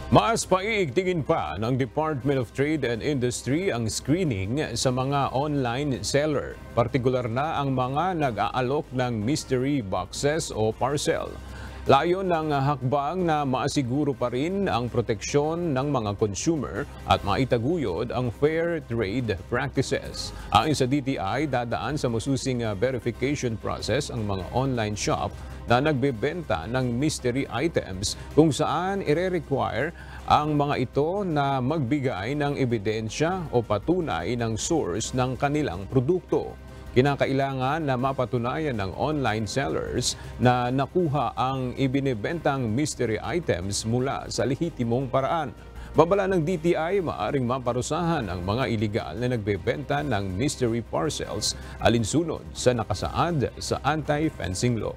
Mas paiigtingin pa ng Department of Trade and Industry ang screening sa mga online seller, partikular na ang mga nag-aalok ng mystery boxes o parcel. Layon ng hakbang na maasiguro pa rin ang proteksyon ng mga consumer at maitaguyod ang fair trade practices. Ayon sa DTI, dadaan sa masusing verification process ang mga online shop na nagbebenta ng mystery items kung saan ire-require ang mga ito na magbigay ng ebidensya o patunay ng source ng kanilang produkto. Kinakailangan na mapatunayan ng online sellers na nakuha ang ibinebentang mystery items mula sa lehitimong paraan. Babala ng DTI, maaring maparusahan ang mga iligal na nagbebenta ng mystery parcels alinsunod sa nakasaad sa anti-fencing law.